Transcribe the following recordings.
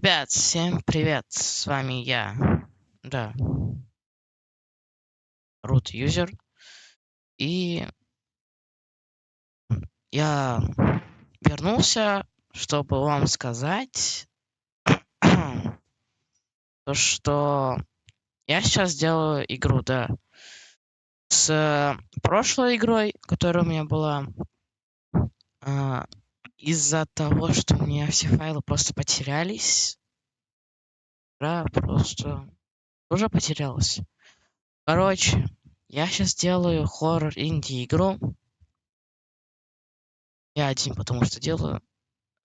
Ребят, всем привет, с вами я, да, root user, и я вернулся, чтобы вам сказать, то, что я сейчас делаю игру, да, с прошлой игрой, которая у меня была, а, из-за того, что у меня все файлы просто потерялись, игра просто уже потерялась. Короче, я сейчас делаю хоррор инди игру. Я один, потому что делаю.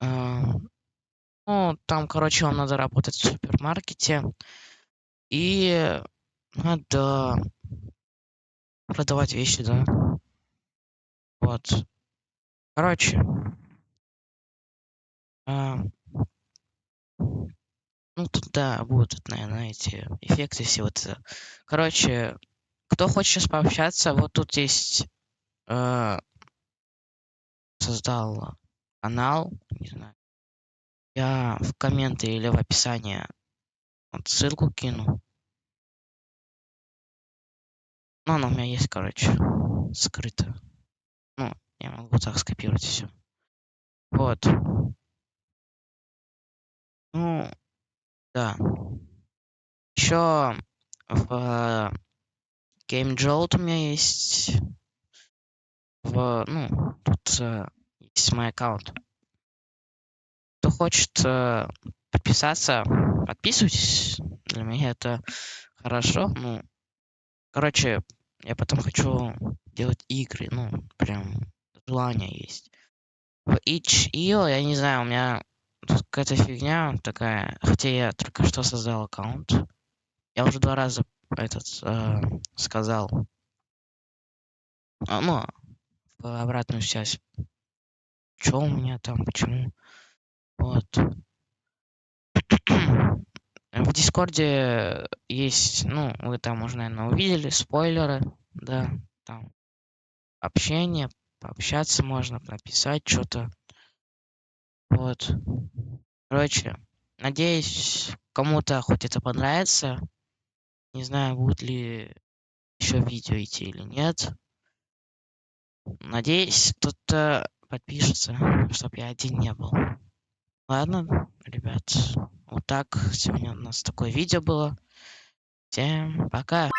Ну, там, короче, вам надо работать в супермаркете и надо продавать вещи, да. Вот. Короче, а, ну тут, да, будут, наверное, эти эффекты все вот это. Короче, кто хочет сейчас пообщаться, вот тут есть, э, создал канал, не знаю. Я в комменты или в описании вот ссылку кину. Ну, она у меня есть, короче, скрыто. Ну, я могу так скопировать все. Вот. Ну, да. Еще в Game Jolt у меня есть ну, тут есть мой аккаунт. Кто хочет подписаться, подписывайтесь. Для меня это хорошо. Ну, короче, я потом хочу делать игры. Ну, прям желание есть. В itch.io, я не знаю, у меня тут какая-то фигня такая. Хотя я только что создал аккаунт. Я уже 2 раза сказал. Ну, в обратную связь. Что у меня там, почему? Вот. В Дискорде есть, ну, вы там уже, наверное, увидели спойлеры, да, там общение, пообщаться можно, написать что-то. Вот. Короче, надеюсь, кому-то хоть это понравится. Не знаю, будет ли еще видео идти или нет. Надеюсь, кто-то подпишется, чтобы я один не был. Ладно, ребят, вот так. Сегодня у нас такое видео было. Всем пока.